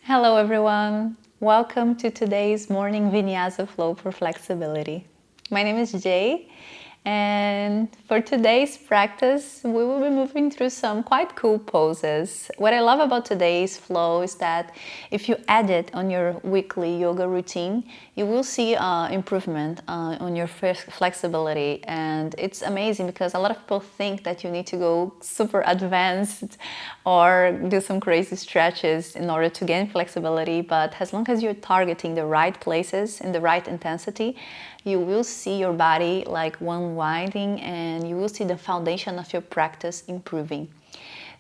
Hello everyone, welcome to today's morning Vinyasa flow for flexibility. My name is Jay, and for today's practice we will be moving through some quite cool poses. What I love about today's flow is that if you add it on your weekly yoga routine, you will see improvement on your flexibility, and it's amazing because a lot of people think that you need to go super advanced or do some crazy stretches in order to gain flexibility, but as long as you're targeting the right places in the right intensity, you will see your body like unwinding, and you will see the foundation of your practice improving.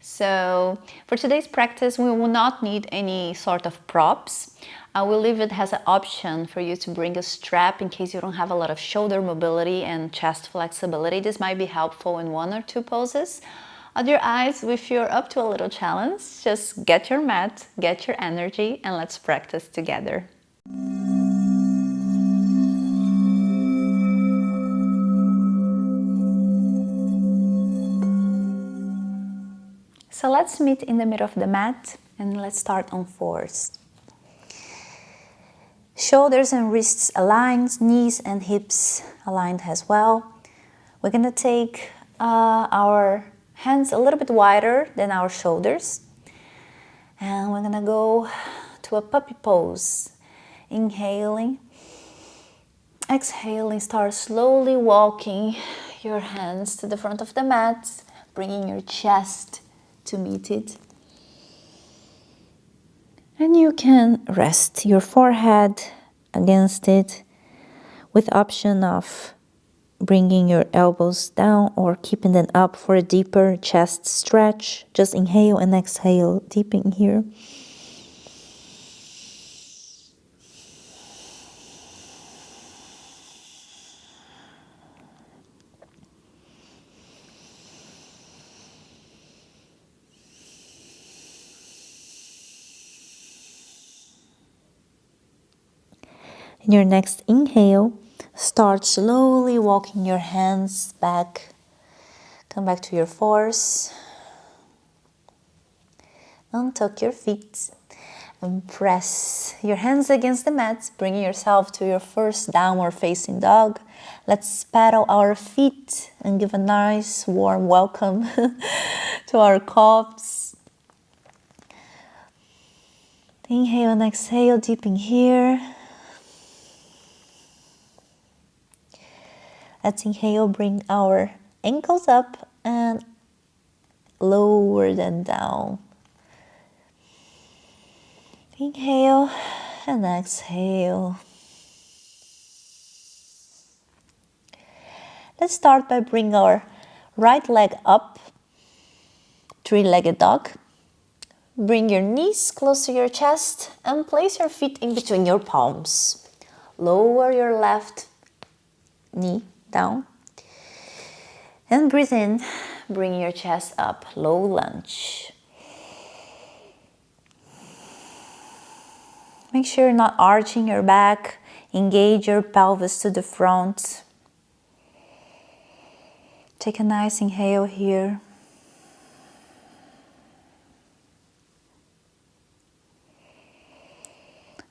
So for today's practice, we will not need any sort of props. I will leave it as an option for you to bring a strap in case you don't have a lot of shoulder mobility and chest flexibility. This might be helpful in one or two poses. Otherwise, if you're up to a little challenge, just get your mat, get your energy, and let's practice together. So let's meet in the middle of the mat and let's start on fours. Shoulders and wrists aligned, knees and hips aligned as well. We're gonna take our hands a little bit wider than our shoulders. And we're gonna go to a puppy pose. Inhaling, exhaling, start slowly walking your hands to the front of the mat, bringing your chest to meet it. And you can rest your forehead against it with option of bringing your elbows down or keeping them up for a deeper chest stretch. Just inhale and exhale deep in here. In your next inhale, start slowly walking your hands back. Come back to your fours. Untuck your feet and press your hands against the mat, bringing yourself to your first downward facing dog. Let's paddle our feet and give a nice warm welcome to our calves. Inhale and exhale deep in here. Let's inhale, bring our ankles up and lower them down. Inhale and exhale. Let's start by bringing our right leg up, three-legged dog. Bring your knees close to your chest and place your feet in between your palms. Lower your left knee down. And breathe in, bring your chest up, low lunge. Make sure you're not arching your back. Engage your pelvis to the front. Take a nice inhale here.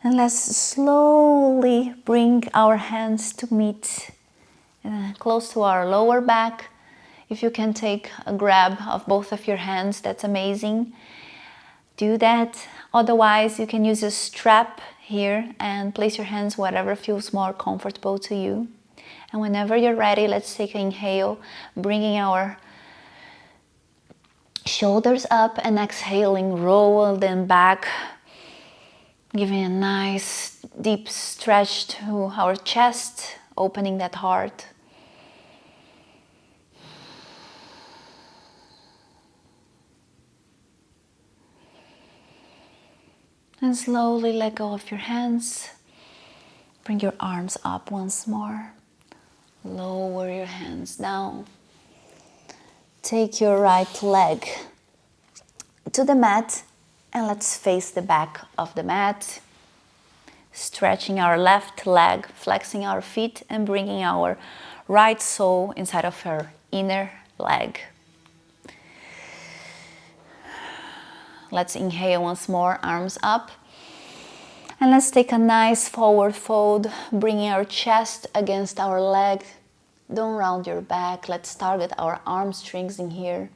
And let's slowly bring our hands to meet close to our lower back. If you can take a grab of both of your hands, that's amazing. Do that. Otherwise, you can use a strap here and place your hands wherever feels more comfortable to you. And whenever you're ready, let's take an inhale, bringing our shoulders up and exhaling, roll them back, giving a nice deep stretch to our chest, opening that heart. And slowly let go of your hands. Bring your arms up once more. Lower your hands down. Take your right leg to the mat and let's face the back of the mat. Stretching our left leg, flexing our feet and bringing our right sole inside of our inner leg. Let's inhale once more, arms up. And let's take a nice forward fold, bringing our chest against our leg. Don't round your back. Let's target our arm strings in here.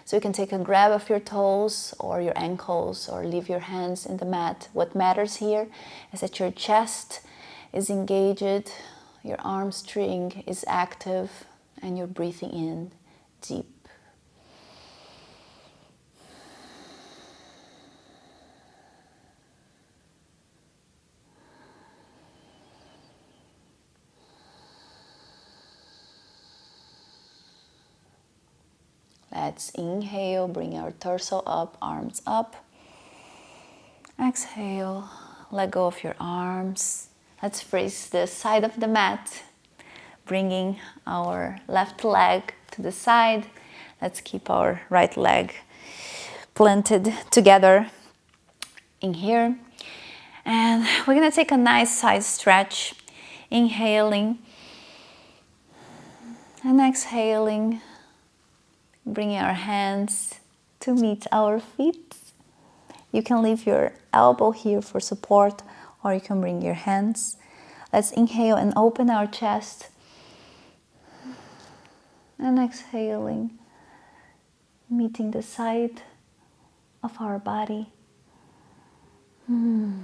So you can take a grab of your toes or your ankles or leave your hands in the mat. What matters here is that your chest is engaged, your arm string is active, and you're breathing in deep. Let's inhale, bring our torso up, arms up. Exhale, let go of your arms. Let's face the side of the mat, bringing our left leg to the side. Let's keep our right leg planted together in here. And we're gonna take a nice side stretch, inhaling and exhaling, bringing our hands to meet our feet. You can leave your elbow here for support, or you can bring your hands. Let's inhale and open our chest. And exhaling, meeting the side of our body. Inhale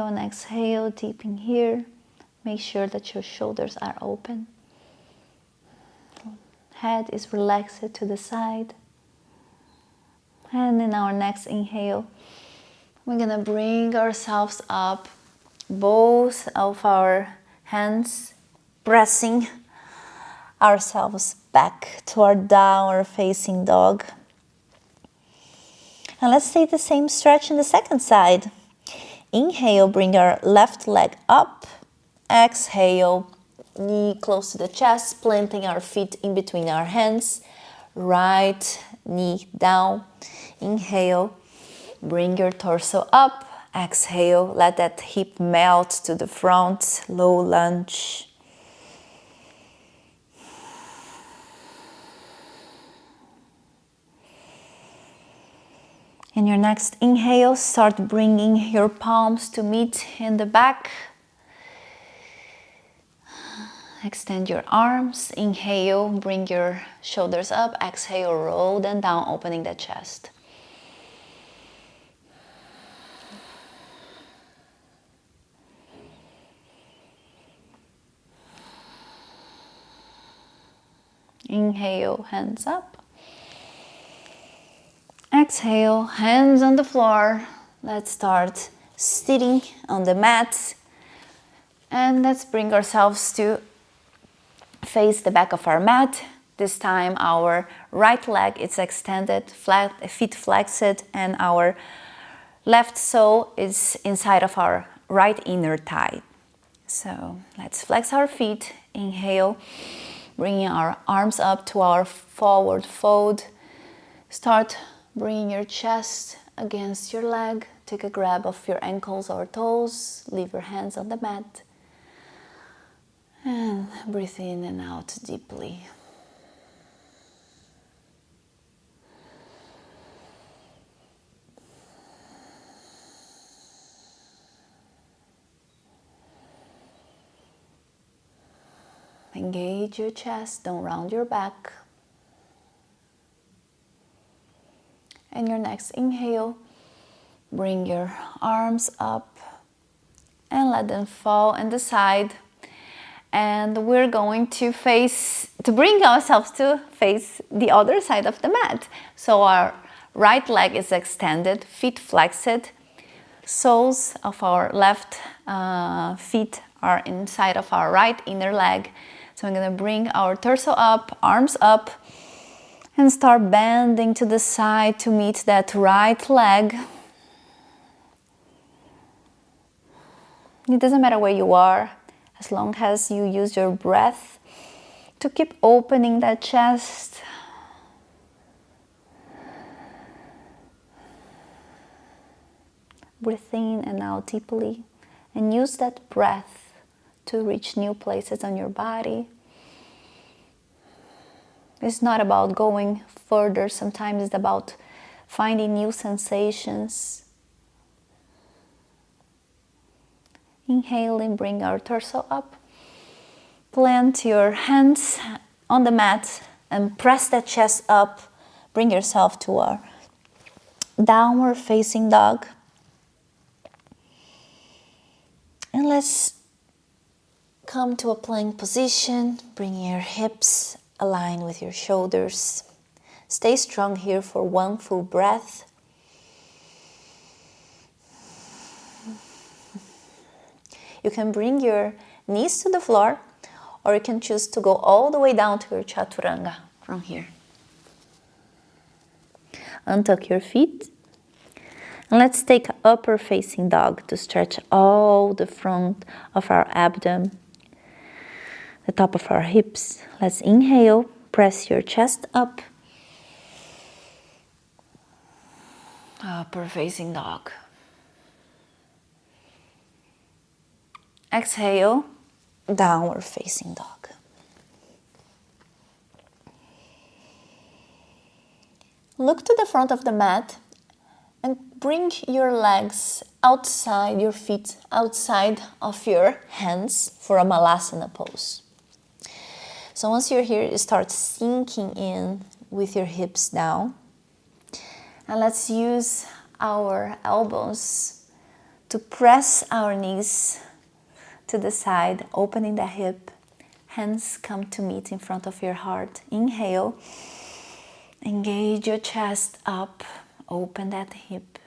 and exhale deep in here. Make sure that your shoulders are open. Head is relaxed to the side. And in our next inhale, we're gonna bring ourselves up, both of our hands pressing ourselves back to our downward facing dog. And let's take the same stretch in the second side. Inhale, bring our left leg up. Exhale, knee close to the chest, planting our feet in between our hands. Right knee down. Inhale, bring your torso up. Exhale, let that hip melt to the front, low lunge. In your next inhale, start bringing your palms to meet in the back. Extend your arms. Inhale, bring your shoulders up. Exhale, roll them down, opening the chest. Inhale, hands up. Exhale, hands on the floor. Let's start sitting on the mat. And let's bring ourselves to face the back of our mat. This time our right leg is extended, feet flexed, and our left sole is inside of our right inner thigh. So let's flex our feet. Inhale, bringing our arms up to our forward fold. Start bringing your chest against your leg. Take a grab of your ankles or toes. Leave your hands on the mat. And breathe in and out deeply. Engage your chest, don't round your back. And your next inhale, bring your arms up and let them fall on the side. And we're going to bring ourselves to face the other side of the mat. So our right leg is extended, feet flexed, soles of our left feet are inside of our right inner leg. So I'm gonna bring our torso up, arms up, and start bending to the side to meet that right leg. It doesn't matter where you are, as long as you use your breath to keep opening that chest. Breathe in and out deeply, and use that breath to reach new places on your body. It's not about going further. Sometimes it's about finding new sensations. Inhaling, bring our torso up. Plant your hands on the mat and press that chest up. Bring yourself to our downward facing dog. And let's come to a plank position, bringing your hips aligned with your shoulders. Stay strong here for one full breath. You can bring your knees to the floor, or you can choose to go all the way down to your chaturanga from here. Untuck your feet. And let's take upper facing dog to stretch all the front of our abdomen, the top of our hips. Let's inhale, press your chest up. Upper facing dog. Exhale, downward facing dog. Look to the front of the mat and bring your legs outside, your feet outside of your hands for a malasana pose. So once you're here, you start sinking in with your hips down. And let's use our elbows to press our knees to the side, opening the hip. Hands come to meet in front of your heart. Inhale, engage your chest up, open that hip.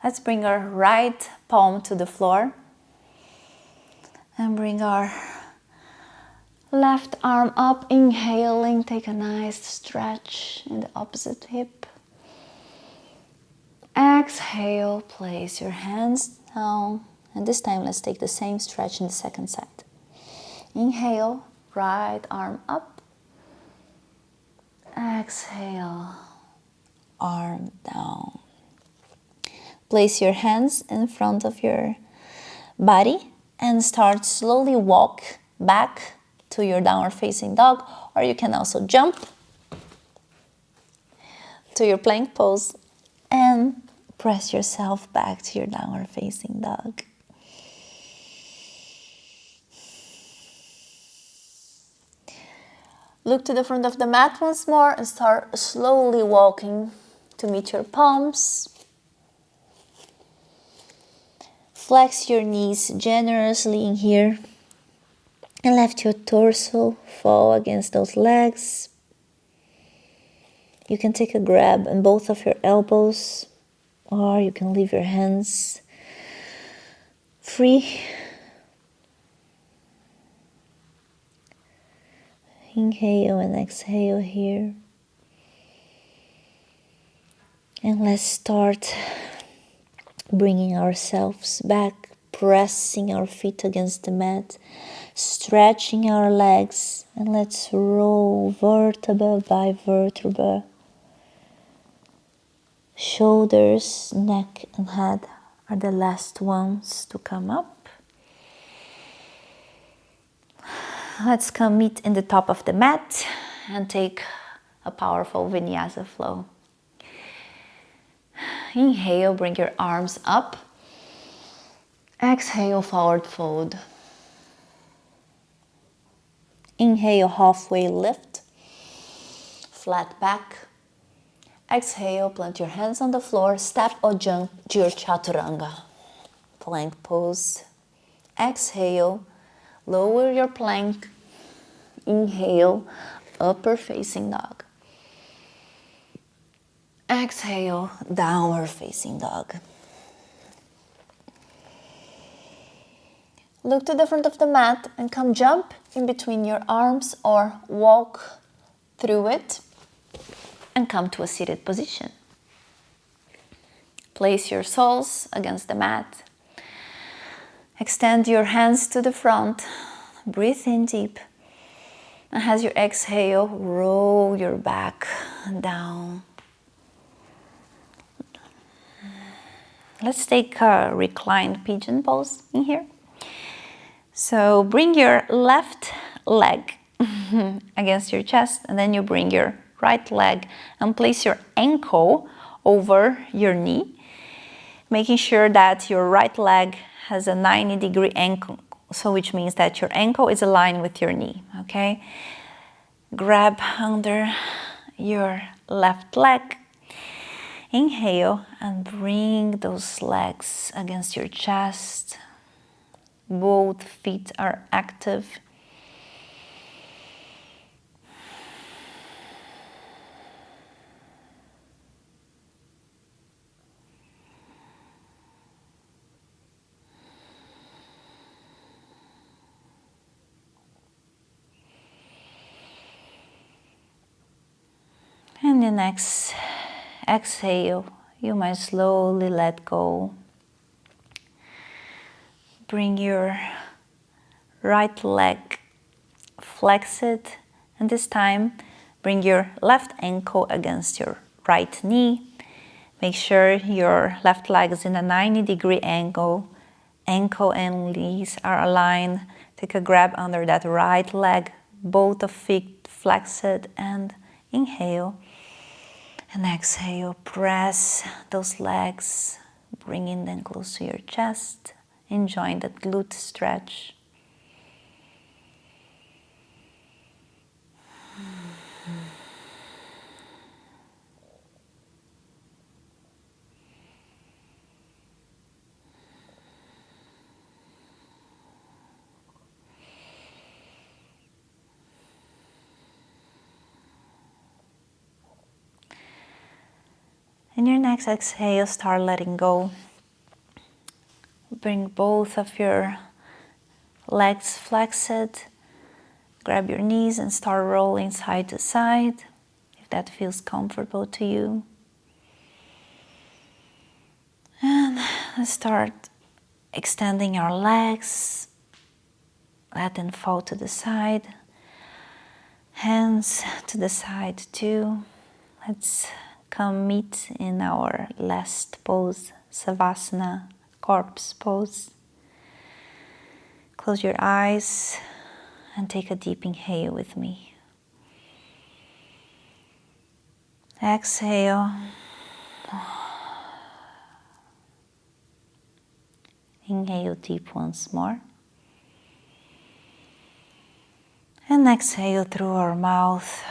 Let's bring our right palm to the floor and bring our left arm up, inhaling, take a nice stretch in the opposite hip. Exhale, place your hands down, and this time let's take the same stretch in the second side. Inhale, right arm up. Exhale, arm down. Place your hands in front of your body and start slowly walk back to your downward facing dog, or you can also jump to your plank pose and press yourself back to your downward facing dog. Look to the front of the mat once more and start slowly walking to meet your palms. Flex your knees generously in here and let your torso fall against those legs. You can take a grab on both of your elbows, or you can leave your hands free. Inhale and exhale here. And let's start bringing ourselves back, pressing our feet against the mat, stretching our legs, and let's roll vertebra by vertebra. Shoulders, neck, and head are the last ones to come up. Let's come meet in the top of the mat and take a powerful vinyasa flow. Inhale, bring your arms up. Exhale, forward fold. Inhale, halfway lift. Flat back. Exhale, plant your hands on the floor, step or jump to your chaturanga. Plank pose. Exhale, lower your plank. Inhale, upper facing dog. Exhale, downward facing dog. Look to the front of the mat and come jump in between your arms or walk through it and come to a seated position. Place your soles against the mat. Extend your hands to the front. Breathe in deep. And as you exhale, roll your back down. Let's take a reclined pigeon pose in here. So bring your left leg against your chest, and then you bring your right leg and place your ankle over your knee, making sure that your right leg has a 90-degree ankle, so which means that your ankle is aligned with your knee, okay? Grab under your left leg, inhale, and bring those legs against your chest. Both feet are active. And the next exhale, you might slowly let go. Bring your right leg, flex it, and this time bring your left ankle against your right knee. Make sure your left leg is in a 90-degree angle. Ankle and knees are aligned. Take a grab under that right leg, both of feet flex it, and inhale. And exhale, press those legs, bringing them close to your chest, enjoying that glute stretch. In your next exhale, start letting go. Bring both of your legs flexed. Grab your knees and start rolling side to side, if that feels comfortable to you. And start extending our legs. Let them fall to the side. Hands to the side too. Let's come meet in our last pose, Savasana, corpse pose. Close your eyes and take a deep inhale with me. Exhale. Inhale deep once more. And exhale through our mouth.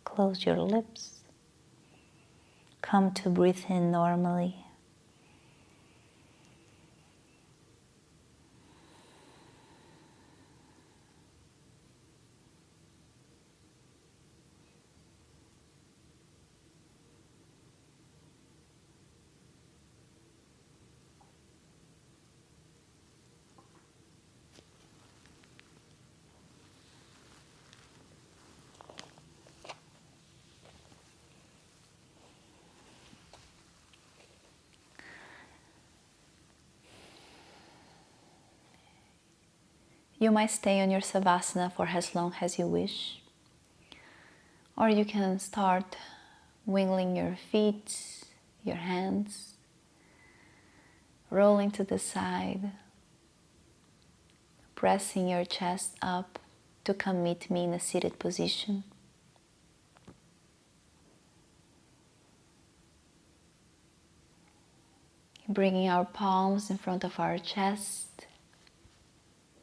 Close your lips. Come to breathe in normally. You might stay on your Savasana for as long as you wish, or you can start wiggling your feet, your hands, rolling to the side, pressing your chest up to come meet me in a seated position. Bringing our palms in front of our chest.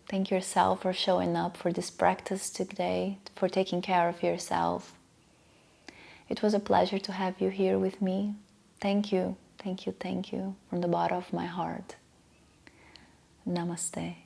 Thank yourself for showing up for this practice today, for taking care of yourself. It was a pleasure to have you here with me. Thank you, thank you, thank you from the bottom of my heart. Namaste.